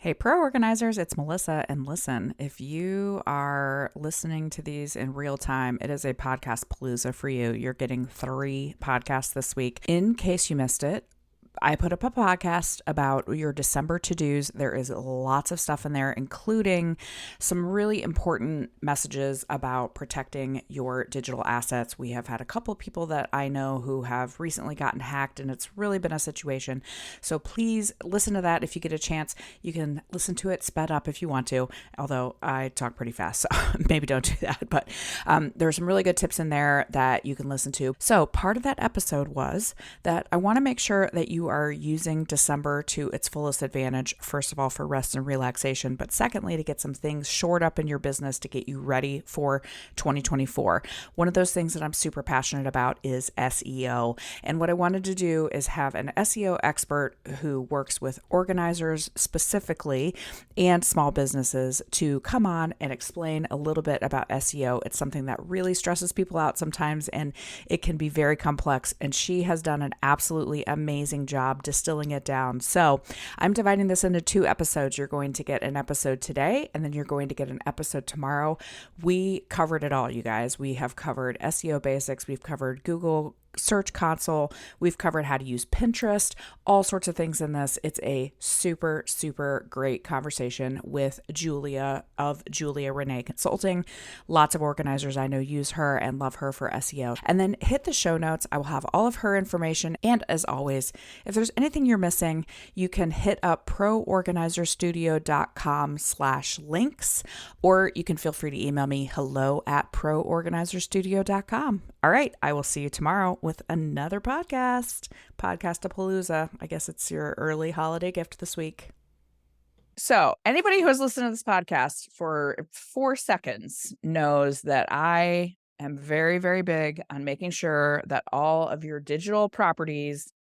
Hey, pro organizers, it's Melissa. And listen, if you are listening to these in real time, it is a podcast palooza for you. You're getting 3 podcasts this week. In case you missed it, I put up a podcast about your December to-dos. There is lots of stuff in there, including some really important messages about protecting your digital assets. We have had a couple of people that I know who have recently gotten hacked, and it's really been a situation. So please listen to that if you get a chance. You can listen to it sped up if you want to, although I talk pretty fast, so maybe don't do that. But there are some really good tips in there that you can listen to. So part of that episode was that I want to make sure that you are using December to its fullest advantage, first of all, for rest and relaxation, but secondly, to get some things shored up in your business to get you ready for 2024. One of those things that I'm super passionate about is SEO. And what I wanted to do is have an SEO expert who works with organizers specifically and small businesses to come on and explain a little bit about SEO. It's something that really stresses people out sometimes, and it can be very complex. And she has done an absolutely amazing job distilling it down. So I'm dividing this into 2 episodes. You're going to get an episode today, and then you're going to get an episode tomorrow. We covered it all, you guys. We have covered SEO basics. We've covered Google Search Console. We've covered how to use Pinterest, all sorts of things in this. It's a super, super great conversation with Julia of Julia Renee Consulting. Lots of organizers I know use her and love her for SEO. And then hit the show notes. I will have all of her information. And as always, if there's anything you're missing, you can hit up proorganizerstudio.com/links, or you can feel free to email me hello@proorganizerstudio.com. All right. I will see you tomorrow with another Podcastapalooza. I guess it's your early holiday gift this week. So anybody who has listened to this podcast for 4 seconds knows that I am very, very big on making sure that all of your digital properties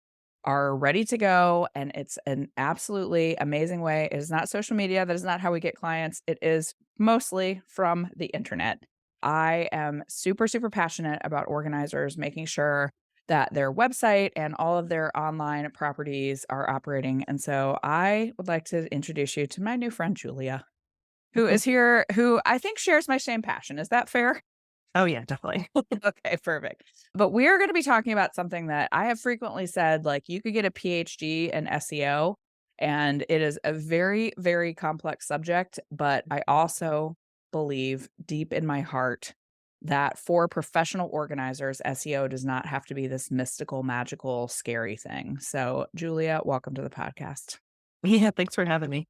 are ready to go. And it's an absolutely amazing way. It is not social media. That is not how we get clients. It is mostly from the internet. I am super, super passionate about organizers making sure that their website and all of their online properties are operating. And so I would like to introduce you to my new friend, Julia, who is here, who I think shares my same passion. Is that fair? Oh, yeah, definitely. Okay, perfect. But we are going to be talking about something that I have frequently said, like you could get a PhD in SEO, and it is a very, very complex subject. But I also believe deep in my heart that for professional organizers, SEO does not have to be this mystical, magical, scary thing. So, Julia, welcome to the podcast. Yeah, thanks for having me.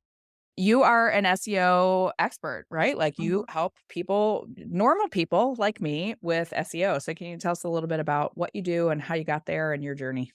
You are an SEO expert, right? Like you help people, normal people like me, with SEO. So can you tell us a little bit about what you do and how you got there and your journey?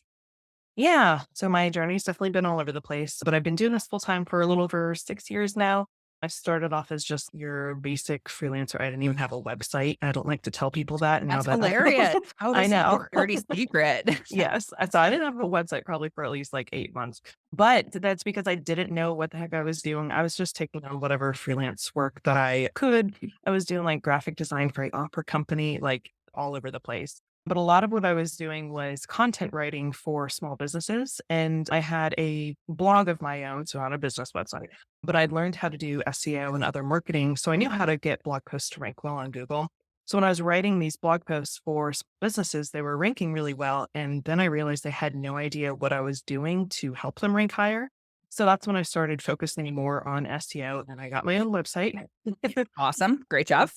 Yeah, so my journey's definitely been all over the place, but I've been doing this full time for a little over 6 years now. I started off as just your basic freelancer. I didn't even have a website. I don't like to tell people that now That's that hilarious. Oh, I this is know. your dirty secret. Yes. So I didn't have a website probably for at least like 8 months, but that's because I didn't know what the heck I was doing. I was just taking on whatever freelance work that I could. I was doing like graphic design for an opera company, like all over the place. But a lot of what I was doing was content writing for small businesses. And I had a blog of my own, so not a business website, but I'd learned how to do SEO and other marketing. So I knew how to get blog posts to rank well on Google. So when I was writing these blog posts for businesses, they were ranking really well. And then I realized they had no idea what I was doing to help them rank higher. So that's when I started focusing more on SEO, and I got my own website. Awesome. Great job.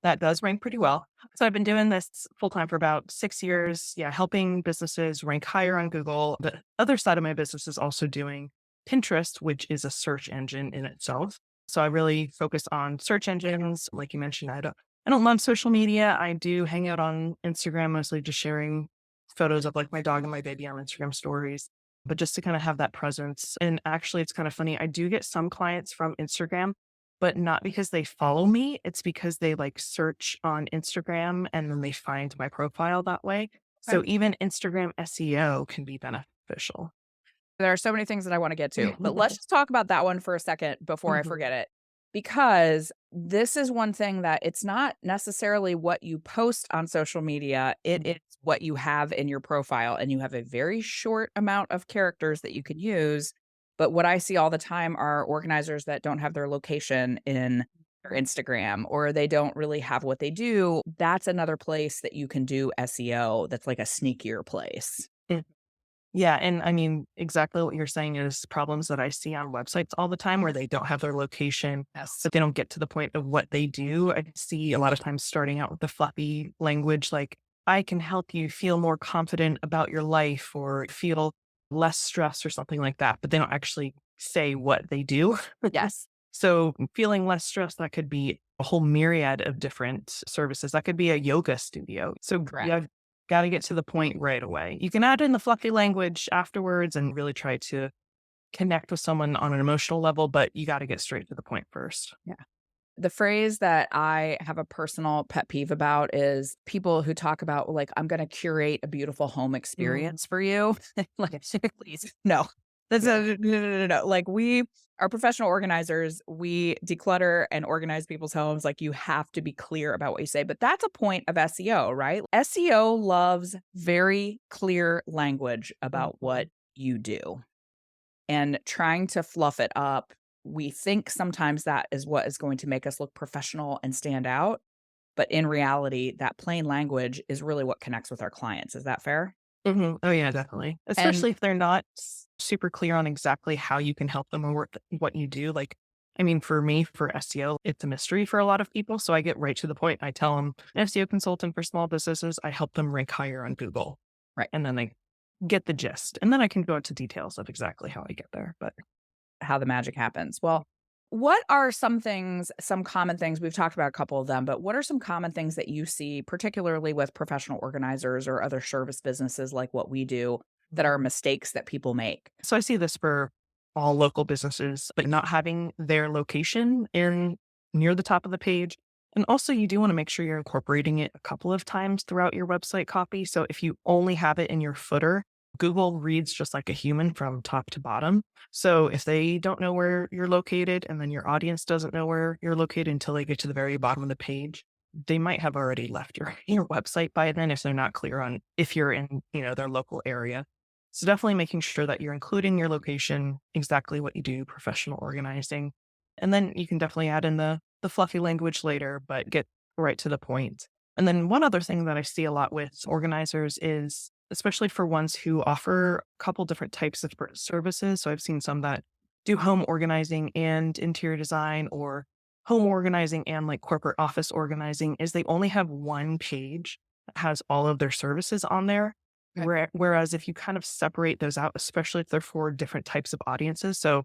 That does rank pretty well. So I've been doing this full time for about 6 years. Yeah, helping businesses rank higher on Google. The other side of my business is also doing Pinterest, which is a search engine in itself. So I really focus on search engines. Like you mentioned, I don't love social media. I do hang out on Instagram, mostly just sharing photos of like my dog and my baby on Instagram stories, but just to kind of have that presence. And actually, it's kind of funny. I do get some clients from Instagram, but not because they follow me. It's because they like search on Instagram and then they find my profile that way. So Okay. even Instagram SEO can be beneficial. There are so many things that I want to get to, but let's just talk about that one for a second before I Mhm. forget it. Because this is one thing that it's not necessarily what you post on social media, it is what you have in your profile. And you have a very short amount of characters that you can use But what I see all the time are organizers that don't have their location in their Instagram, or they don't really have what they do. That's another place that you can do SEO that's like a sneakier place. Mm. Yeah, and I mean, exactly what you're saying is problems that I see on websites all the time where they don't have their location, Yes. but they don't get to the point of what they do. I see a lot of times starting out with the fluffy language like, I can help you feel more confident about your life or feel less stress or something like that, but they don't actually say what they do. Yes. So feeling less stressed, that could be a whole myriad of different services. That could be a yoga studio. So Correct. you got to get to the point right away. You can add in the fluffy language afterwards and really try to connect with someone on an emotional level, but you got to get straight to the point first. Yeah. The phrase that I have a personal pet peeve about is people who talk about, like, I'm going to curate a beautiful home experience for you. Like, please, no. That's no. Like, we are professional organizers. We declutter and organize people's homes. Like, you have to be clear about what you say. But that's a point of SEO, right? SEO loves very clear language about what you do, and trying to fluff it up. We think sometimes that is what is going to make us look professional and stand out. But in reality, that plain language is really what connects with our clients. Is that fair? Oh, yeah, definitely. And Especially if they're not super clear on exactly how you can help them or what you do. Like, I mean, for me, for SEO, it's a mystery for a lot of people. So I get right to the point. I tell them, SEO consultant for small businesses. I help them rank higher on Google. right, And then they get the gist. And then I can go into details of exactly how I get there. But how the magic happens. Well, what are some things, some common things? We've talked about a couple of them, but what are some common things that you see, particularly with professional organizers or other service businesses like what we do, that are mistakes that people make? so I see this for all local businesses, but not having their location in near the top of the page. And also, you do want to make sure you're incorporating it a couple of times throughout your website copy. So if you only have it in your footer, Google reads just like a human from top to bottom. So if they don't know where you're located and then your audience doesn't know where you're located until they get to the very bottom of the page, they might have already left your website by then if they're not clear on if you're in, their local area. So definitely making sure that you're including your location, exactly what you do, professional organizing. And then you can definitely add in the fluffy language later, but get right to the point. And then one other thing that I see a lot with organizers is, especially for ones who offer a couple different types of services. So I've seen some that do home organizing and interior design, or home organizing and like corporate office organizing, is they only have one page that has all of their services on there. Okay. Whereas if you kind of separate those out, especially if they're for different types of audiences. So,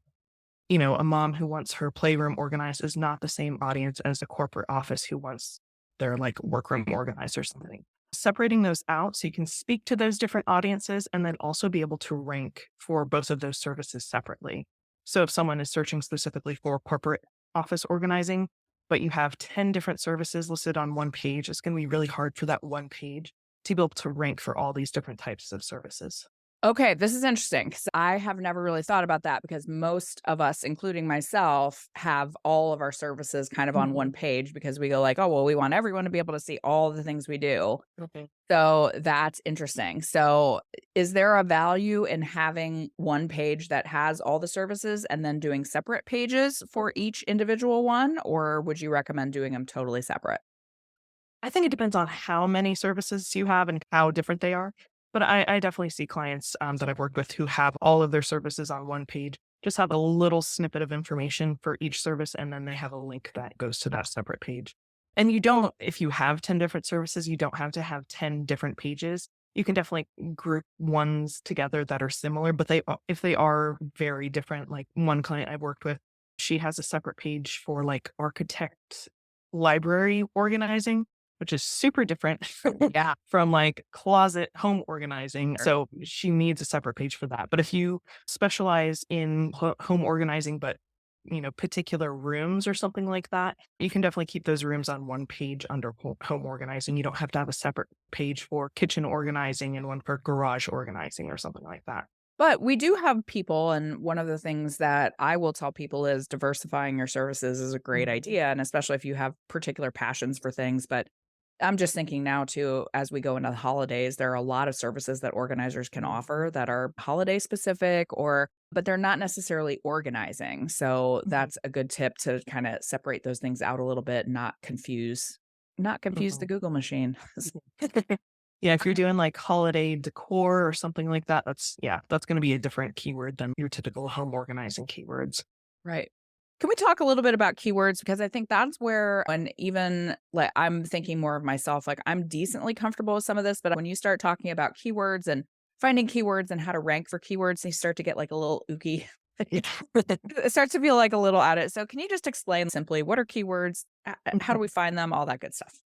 a mom who wants her playroom organized is not the same audience as a corporate office who wants their like workroom organized or something. Separating those out so you can speak to those different audiences and then also be able to rank for both of those services separately. So if someone is searching specifically for corporate office organizing, but you have 10 different services listed on one page, it's going to be really hard for that one page to be able to rank for all these different types of services. Okay, this is interesting because I have never really thought about that, because most of us, including myself, have all of our services kind of on one page because we go like, oh, well, we want everyone to be able to see all the things we do. Okay. So that's interesting. So is there a value in having one page that has all the services and then doing separate pages for each individual one? Or would you recommend doing them totally separate? I think it depends on how many services you have and how different they are. But I definitely see clients that I've worked with who have all of their services on one page, just have a little snippet of information for each service, and then they have a link that goes to that separate page. And you don't, if you have 10 different services, you don't have to have 10 different pages. You can definitely group ones together that are similar, but if they are very different, like one client I've worked with, she has a separate page for like architect library organizing, which is super different Yeah. from like closet home organizing. So she needs a separate page for that. But if you specialize in home organizing, but particular rooms or something like that, you can definitely keep those rooms on one page under home organizing. You don't have to have a separate page for kitchen organizing and one for garage organizing or something like that. But we do have people, and one of the things that I will tell people is diversifying your services is a great idea, and especially if you have particular passions for things. But I'm just thinking now too, as we go into the holidays, there are a lot of services that organizers can offer that are holiday specific but they're not necessarily organizing. So Mhm, that's a good tip to kind of separate those things out a little bit, not confuse the mhm. Google machine. Yeah, if you're doing like holiday decor or something like that, that's going to be a different keyword than your typical home organizing keywords. Right. Can we talk a little bit about keywords? Because I think that's where, and even like I'm thinking more of myself, like I'm decently comfortable with some of this, but when you start talking about keywords and finding keywords and how to rank for keywords, they start to get like a little ooky. Yeah. It starts to feel like a little at it. So can you just explain simply what are keywords? How do we find them? All that good stuff.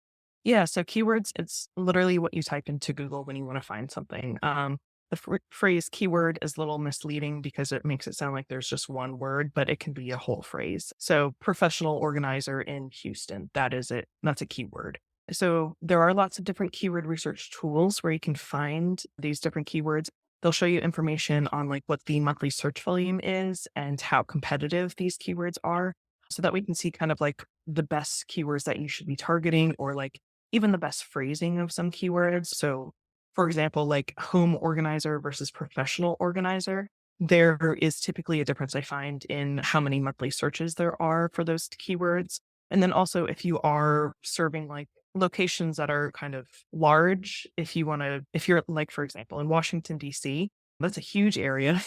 Yeah, so keywords, it's literally what you type into Google when you want to find something. The phrase keyword is a little misleading because it makes it sound like there's just one word, but it can be a whole phrase. So, professional organizer in Houston, that is it. That's a keyword. So, there are lots of different keyword research tools where you can find these different keywords. They'll show you information on like what the monthly search volume is and how competitive these keywords are so that we can see kind of like the best keywords that you should be targeting or like even the best phrasing of some keywords. So, for example, like home organizer versus professional organizer, there is typically a difference I find in how many monthly searches there are for those keywords. And then also, if you are serving like locations that are kind of large, if you're like, for example, in Washington, D.C., that's a huge area.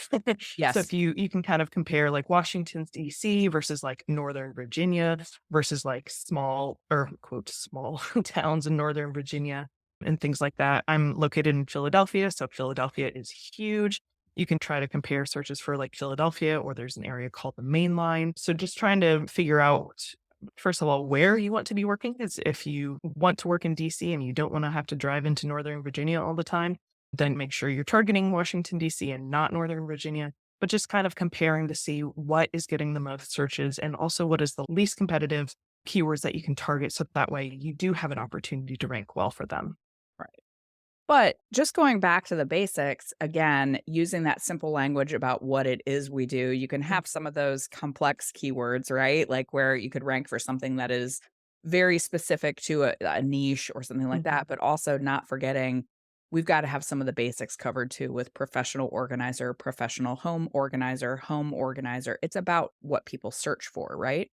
So Yes. if you can kind of compare like Washington, D.C. versus like Northern Virginia, versus like small or quote small towns in Northern Virginia and things like that. I'm located in Philadelphia, so Philadelphia is huge. You can try to compare searches for like Philadelphia, or there's an area called the Main Line. So just trying to figure out, first of all, where you want to be working. Is if you want to work in DC and you don't want to have to drive into Northern Virginia all the time, then make sure you're targeting Washington, DC and not Northern Virginia, but just kind of comparing to see what is getting the most searches and also what is the least competitive keywords that you can target. So that way you do have an opportunity to rank well for them. Right. But just going back to the basics, again, using that simple language about what it is we do, you can Mm, have some of those complex keywords, right? Like where you could rank for something that is very specific to a niche or something like mhm. that, but also not forgetting we've got to have some of the basics covered too with professional organizer, professional home organizer, home organizer. It's about what people search for, right?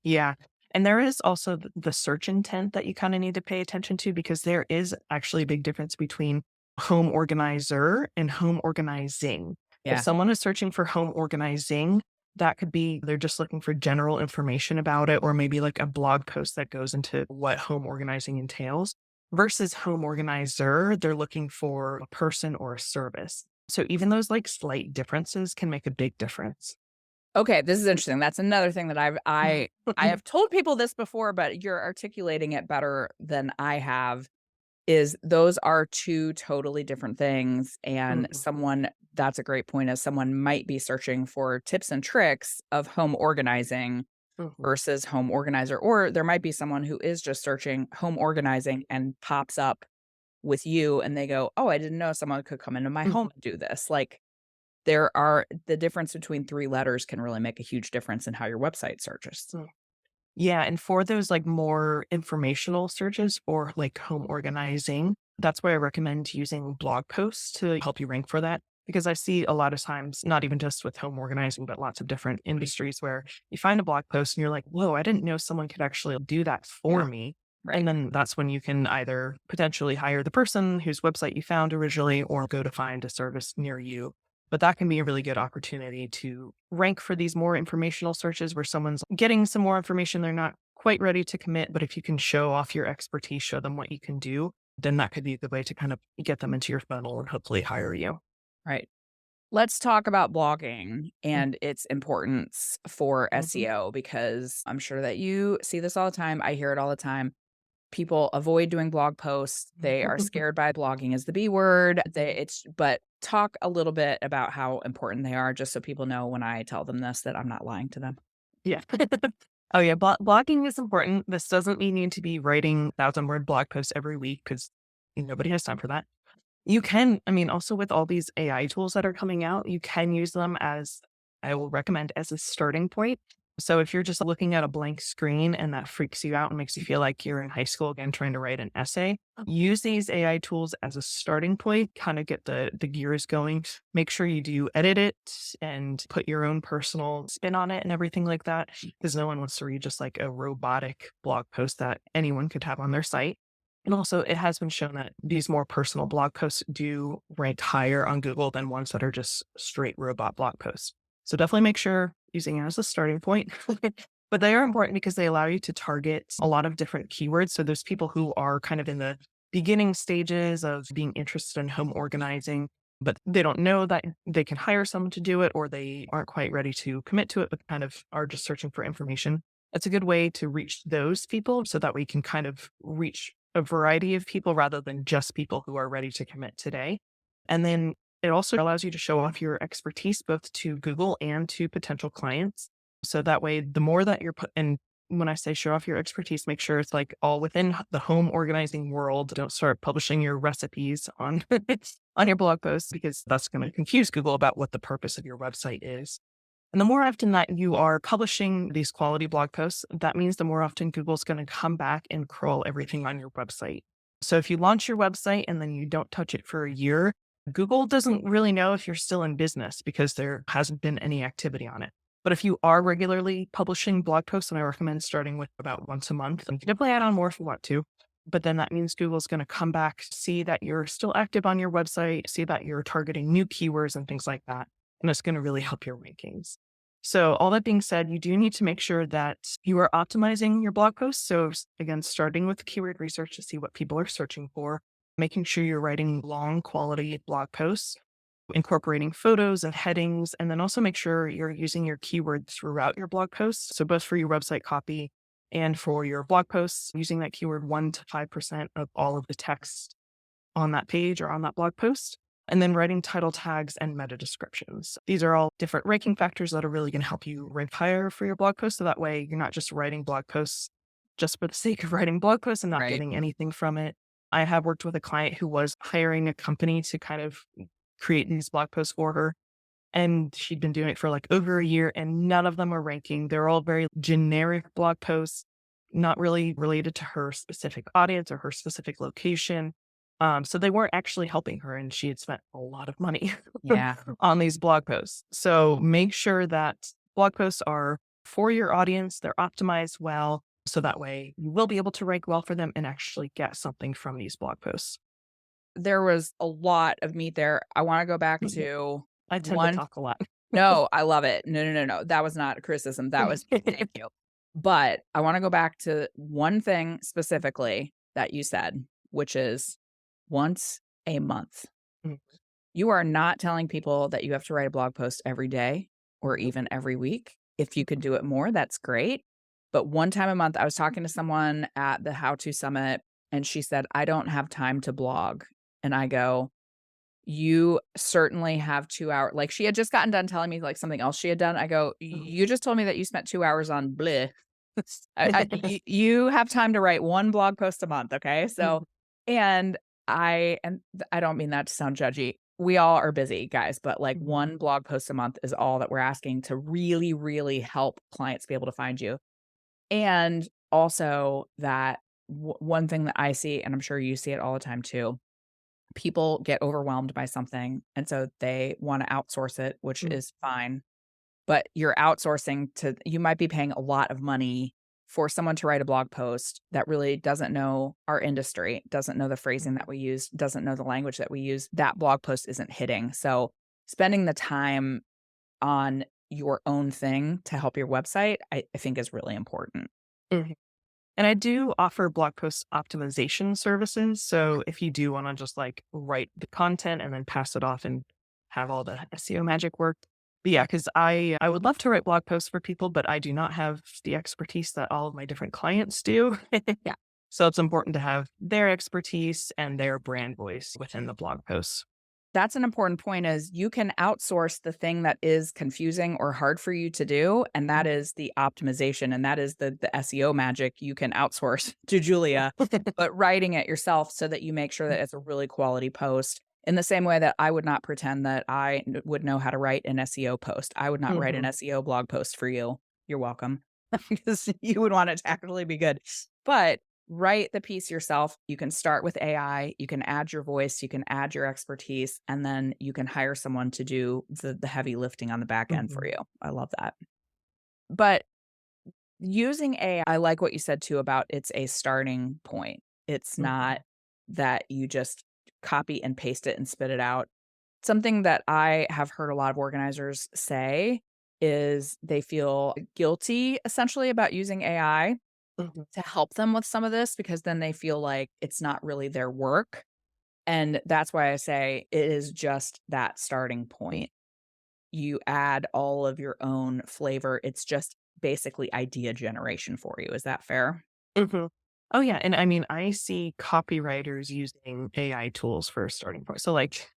Yeah. And there is also the search intent that you kind of need to pay attention to because there is actually a big difference between home organizer and home organizing. If Yeah. someone is searching for home organizing, that could be they're just looking for general information about it, or maybe like a blog post that goes into what home organizing entails. Versus home organizer, they're looking for a person or a service. So even those like slight differences can make a big difference. Okay, this is interesting. That's another thing that I have told people this before, but you're articulating it better than I have, is those are 2 totally different things, and Mhm, someone that's a great point, as someone might be searching for tips and tricks of home organizing mhm, versus home organizer, or there might be someone who is just searching home organizing and pops up with you, and they go, "Oh, I didn't know someone could come into my home mhm. and do this." Like, there are the difference between 3 letters can really make a huge difference in how your website searches. Mm. Yeah, and for those, like, more informational searches or, like, home organizing, that's where I recommend using blog posts to help you rank for that, because I see a lot of times, not even just with home organizing, but lots of different industries where you find a blog post and you're like, "Whoa, I didn't know someone could actually do that for Yeah. me." Right. And then that's when you can either potentially hire the person whose website you found originally or go to find a service near you. But that can be a really good opportunity to rank for these more informational searches where someone's getting some more information. They're not quite ready to commit, but if you can show off your expertise, show them what you can do, then that could be a good way to kind of get them into your funnel and hopefully hire you. Right. Let's talk about blogging Mm, and its importance for mhm, SEO because I'm sure that you see this all the time. I hear it all the time. People avoid doing blog posts. They are scared by blogging as the B word. But talk a little bit about how important they are just so people know when I tell them this that I'm not lying to them. Yeah. Oh, yeah. Blogging is important. This doesn't mean you need to be writing 1,000-word blog posts every week because nobody has time for that. You can, I mean, also with all these AI tools that are coming out, you can use them as I will recommend as a starting point. So if you're just looking at a blank screen and that freaks you out and makes you feel like you're in high school again trying to write an essay, use these AI tools as a starting point, kind of get the gears going. Make sure you do edit it and put your own personal spin on it and everything like that, because no one wants to read just like a robotic blog post that anyone could have on their site. And also, it has been shown that these more personal blog posts do rank higher on Google than ones that are just straight robot blog posts. So definitely make sure using it as a starting point. But they are important because they allow you to target a lot of different keywords. So there's people who are kind of in the beginning stages of being interested in home organizing, but they don't know that they can hire someone to do it, or they aren't quite ready to commit to it, but kind of are just searching for information. It's a good way to reach those people so that we can kind of reach a variety of people rather than just people who are ready to commit today. And then it also allows you to show off your expertise both to Google and to potential clients. So that way, the more that you're and when I say show off your expertise, make sure it's like all within the home organizing world. Don't start publishing your recipes on on your blog posts, because that's going to confuse Google about what the purpose of your website is. And the more often that you are publishing these quality blog posts, that means the more often Google's going to come back and crawl everything on your website. So if you launch your website and then you don't touch it for a year, Google doesn't really know if you're still in business because there hasn't been any activity on it. But if you are regularly publishing blog posts, and I recommend starting with about once a month, you can definitely add on more if you want to. But then that means Google's going to come back, see that you're still active on your website, see that you're targeting new keywords and things like that. And it's going to really help your rankings. So all that being said, you do need to make sure that you are optimizing your blog posts. So again, starting with keyword research to see what people are searching for, making sure you're writing long quality blog posts, incorporating photos and headings, and then also make sure you're using your keywords throughout your blog posts. So both for your website copy and for your blog posts, using that keyword 1 to 5% of all of the text on that page or on that blog post. And then writing title tags and meta descriptions. These are all different ranking factors that are really going to help you rank higher for your blog post. So that way you're not just writing blog posts just for the sake of writing blog posts and not getting anything from it. I have worked with a client who was hiring a company to kind of create these blog posts for her. And she'd been doing it for like over a year and none of them were ranking. They're all very generic blog posts, not really related to her specific audience or her specific location. So they weren't actually helping her, and she had spent a lot of money on these blog posts. So make sure that blog posts are for your audience, they're optimized well, so that way you will be able to rank well for them and actually get something from these blog posts. There was a lot of meat there. I want to go back to I tend to talk a lot. No, I love it. No. That was not a criticism. That was thank you. But I want to go back to one thing specifically that you said, which is once a month. Mhm. You are not telling people that you have to write a blog post every day or even every week. If you could do it more, that's great. But one time a month, I was talking to someone at the How To Summit, and she said, I don't have time to blog. And I go, you certainly have 2 hours. Like, she had just gotten done telling me like something else she had done. I go, you just told me that you spent 2 hours on bleh. You have time to write one blog post a month. Okay. So, and I don't mean that to sound judgy. We all are busy, guys, but like one blog post a month is all that we're asking to really, really help clients be able to find you. And also that one thing that I see, and I'm sure you see it all the time too, people get overwhelmed by something. And so they want to outsource it, which is fine. But you're outsourcing you might be paying a lot of money for someone to write a blog post that really doesn't know our industry, doesn't know the phrasing that we use, doesn't know the language that we use. That blog post isn't hitting. So spending the time on your own thing to help your website, I think is really important. Mhm. And I do offer blog post optimization services. So if you do want to just like write the content and then pass it off and have all the SEO magic work. But yeah, because I would love to write blog posts for people, but I do not have the expertise that all of my different clients do. Yeah. So it's important to have their expertise and their brand voice within the blog posts. That's an important point, is you can outsource the thing that is confusing or hard for you to do. And that is the optimization. And that is the SEO magic you can outsource to Julia, but writing it yourself so that you make sure that it's a really quality post. In the same way that I would not pretend that I would know how to write an SEO post. I would not write an SEO blog post for you. You're welcome. Because you would want it to actually be good. But write the piece yourself. You can start with AI, you can add your voice, you can add your expertise, and then you can hire someone to do the heavy lifting on the back end for Mhm. you. I love that. But using AI, I like what you said too about it's a starting point. It's not Mhm. that you just copy and paste it and spit it out. Something that I have heard a lot of organizers say is they feel guilty essentially about using AI Mhm. to help them with some of this because then they feel like it's not really their work. And that's why I say it is just that starting point. You add all of your own flavor. It's just basically idea generation for you. Is that fair? Mhm. Oh, yeah, and I mean, I see copywriters using AI tools for a starting point. So, like,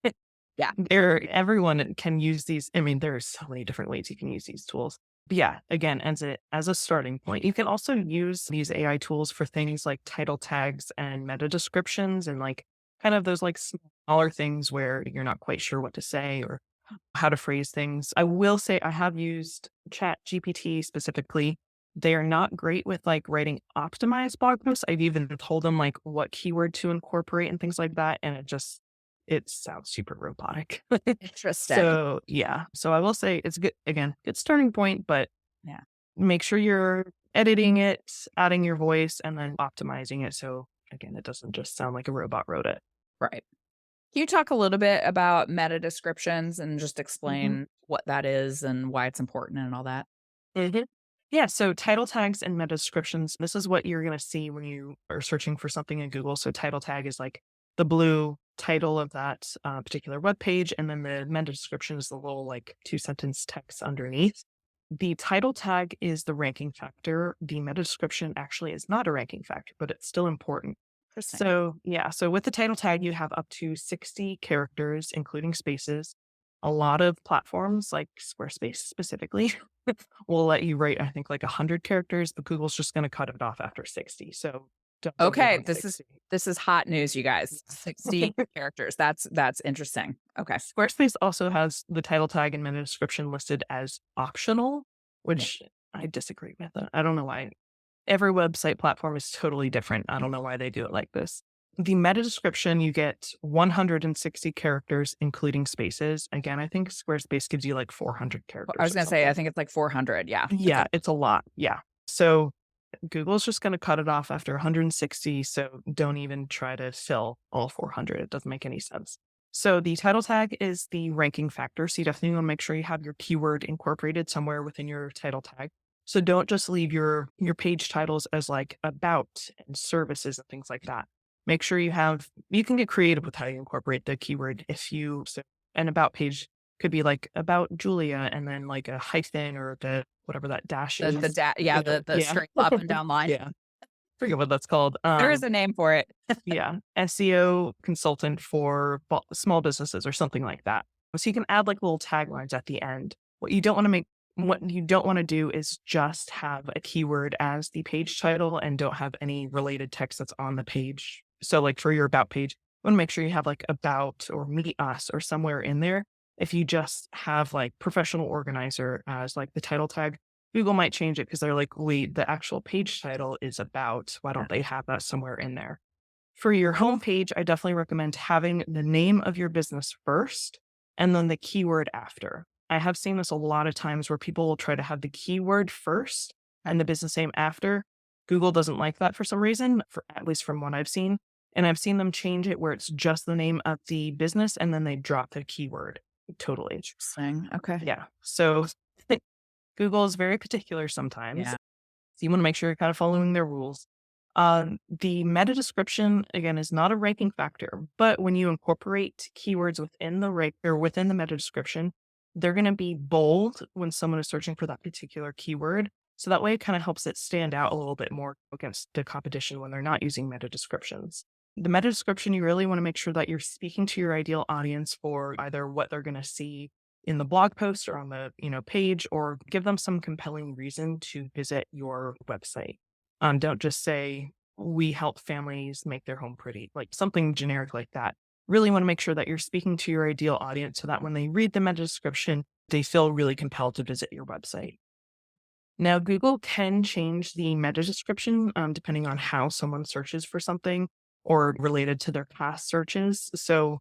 Yeah. everyone can use these. I mean, there are so many different ways you can use these tools. But yeah, again, as a starting point, you can also use these AI tools for things like title tags and meta descriptions and like kind of those like smaller things where you're not quite sure what to say or how to phrase things. I will say I have used Chat GPT specifically. They are not great with like writing optimized blog posts. I've even told them like what keyword to incorporate and things like that. And it sounds super robotic. Interesting. So yeah. So I will say it's good again, good starting point, but Yeah. make sure you're editing it, adding your voice, and then optimizing it. So again, it doesn't just sound like a robot wrote it. Right. Can you talk a little bit about meta descriptions and just Mhm. explain what that is and why it's important and all that? Mhm. Yeah, so title tags and meta descriptions, this is what you're going to see when you are searching for something in Google. So title tag is like the blue title of that particular web page, and then the meta description is the little like two-sentence text underneath. The title tag is the ranking factor. The meta description actually is not a ranking factor, but it's still important. Interesting. So yeah, so with the title tag, you have up to 60 characters, including spaces. A lot of platforms, like Squarespace specifically, will let you write, I think, like 100 characters, but Google's just going to cut it off after 60. So don't go Okay, beyond 60. this is hot news, you guys. 60 characters. That's interesting. Okay. Squarespace also has the title tag and meta description listed as optional, Yeah. which I disagree with. I don't know why. Every website platform is totally different. I don't know why they do it like this. The meta description, you get 160 characters, including spaces. Again, I think Squarespace gives you like 400 I characters was or gonna say, I something. think it's like 400. Yeah. Yeah, it's a lot. Yeah. So Google's just going to cut it off after 160. So don't even try to fill all 400. It doesn't make any sense. So the title tag is the ranking factor. So you definitely want to make sure you have your keyword incorporated somewhere within your title tag. So don't just leave your page titles as like about and services and things like that. Make sure you can get creative with how you incorporate the keyword. So an about page could be like about Julia and then like a hyphen or the whatever that dash is. Yeah, the Yeah. straight up and down line. Yeah. Forget what that's called. There is a name for it. Yeah. SEO consultant for small businesses or something like that. So you can add like little taglines at the end. What you don't want to do is just have a keyword as the page title and don't have any related text that's on the page. So like for your about page, you want to make sure you have like about or meet us or somewhere in there. If you just have like professional organizer as like the title tag, Google might change it because they're like, wait, the actual page title is about. Why don't they have that somewhere in there? For your homepage, I definitely recommend having the name of your business first and then the keyword after. I have seen this a lot of times where people will try to have the keyword first and the business name after. Google doesn't like that for some reason, at least from what I've seen. And I've seen them change it where it's just the name of the business and then they drop the keyword. Totally. Interesting. Okay. Yeah. So Google is very particular sometimes. Yeah. So you want to make sure you're kind of following their rules. The meta description, again, is not a ranking factor, but when you incorporate keywords within the rank or within the meta description, they're going to be bold when someone is searching for that particular keyword. So that way it kind of helps it stand out a little bit more against the competition when they're not using meta descriptions. The meta description, you really want to make sure that you're speaking to your ideal audience for either what they're going to see in the blog post or on the page, or give them some compelling reason to visit your website. Don't just say we help families make their home pretty, like something generic like that. Really want to make sure that you're speaking to your ideal audience so that when they read the meta description, they feel really compelled to visit your website. Now, Google can change the meta description depending on how someone searches for something or related to their past searches. So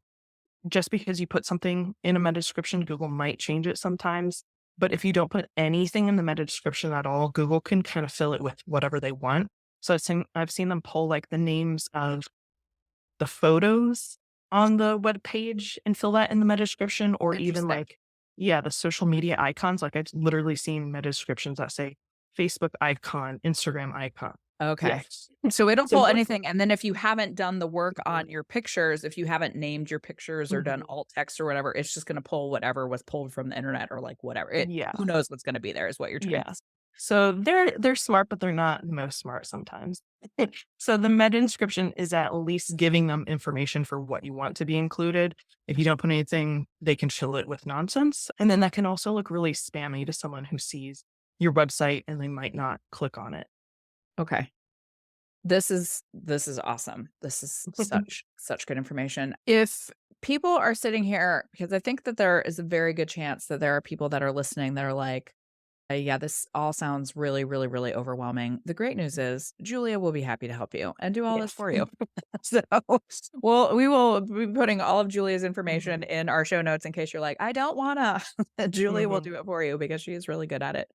just because you put something in a meta description, Google might change it sometimes. But if you don't put anything in the meta description at all, Google can kind of fill it with whatever they want. So I've seen them pull like the names of the photos on the web page and fill that in the meta description, or even Interesting. like, yeah, the social media icons. Like I've literally seen meta descriptions that say Facebook icon, Instagram icon. Okay. Yes. So it'll So pull what? anything. And then if you haven't done the work on your pictures, if you haven't named your pictures or done Mhm. alt text or whatever, it's just going to pull whatever was pulled from the internet or like whatever. Yeah. Who knows what's going to be there is what you're trying to Yeah. say. So they're smart, but they're not the most smart sometimes. So the meta description is at least giving them information for what you want to be included. If you don't put anything, they can fill it with nonsense. And then that can also look really spammy to someone who sees your website and they might not click on it. Okay. This is awesome. This is such good information. If people are sitting here, because I think that there is a very good chance that there are people that are listening that are like, yeah, this all sounds really, really, really overwhelming. The great news is Julia will be happy to help you and do all this Yes. for you. So, well, we will be putting all of Julia's information Mhm. in our show notes in case you're like, I don't wanna. Julia will Mhm. do it for you because she is really good at it.